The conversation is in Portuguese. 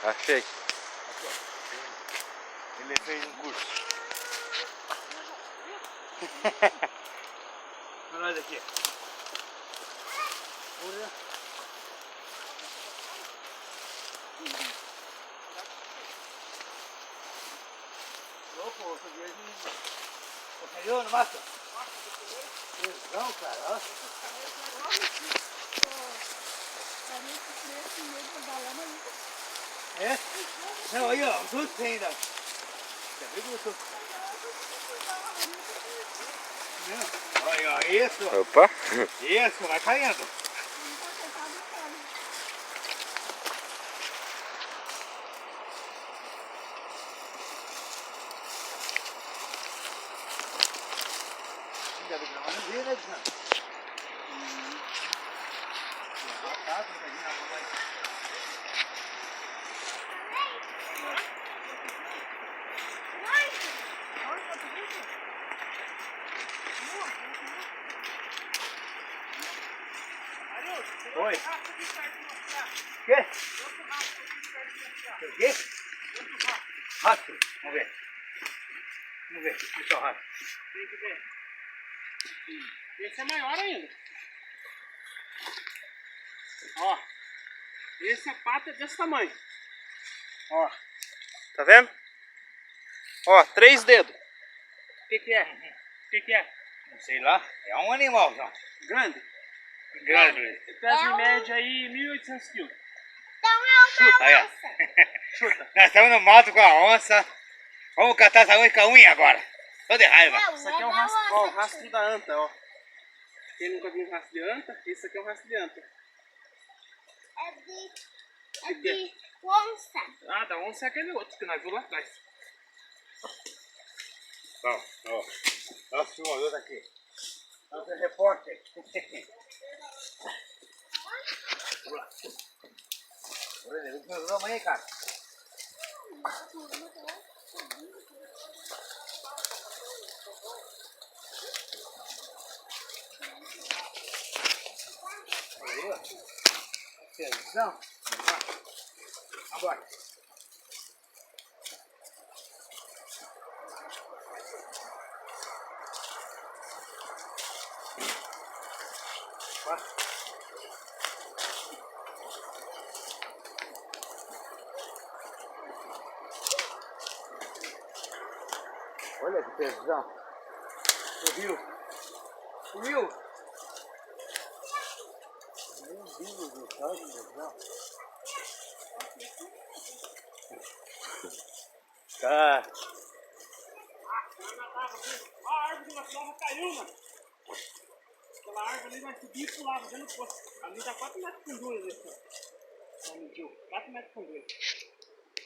Achei. Aqui, ó. Ele fez um curso. Olha nós aqui. Olha. Opa, outro dia ele caiu no mato. Tesão, cara, ó. É? Não, aí ó, os outros tem ainda. Já viu que eu tô... Olha, ó, isso. Opa! Isso, vai caindo. Ainda bem que não vi, né, Edson? Oi. O quê? O quê? Rastro. Vamos ver. Vamos ver. Deixa o rastro. Tem que ver. Esse é maior ainda. Ó. Esse é pata desse tamanho. Ó. Tá vendo? Ó, 3 dedos. O que é? O que é? Não sei lá. É um animal, João. Grande? Grande. Pesa em média aí 1.800 quilos. Então é uma Aí, ó. Chuta. Nós estamos no mato com a onça. Vamos catar essa onça com a unha agora. Tô de raiva. Isso aqui é o rastro, ó, o rastro da anta, ó. Quem nunca viu um rastro de anta, esse aqui é um rastro de anta. É de onça. Ah, da onça é aquele outro que nós vimos lá atrás. Ó. Nosso filmador tá aqui. Nosso repórter. Olha, o que nós aí, cara? Olha, tesão. Agora. Olha que tesão. Subiu. Subiu. Meu Deus do céu, que tesão. Tá. Ó, a árvore da flava caiu, mano. Aquela árvore ali vai subir e pular dentro do poço. Ali dá 4 metros de fundura, né? Só mediu. 4 metros de fundura.